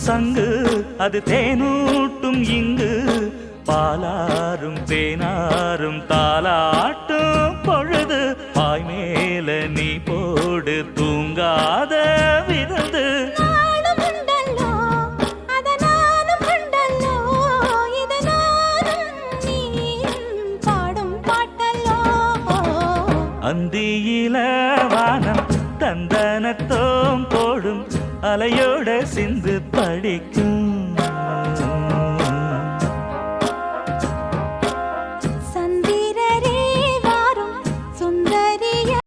சங்கு அது தேனூட்டும் இங்கு பாலாரும் தேனாரும் தாலாட்டும் பொழுது பாய் மேல நீ போடு தூங்காத விருந்து அந்தியில வானம் தந்தனத்தோம் போடும் அலையோட சிந்து படிக்கும்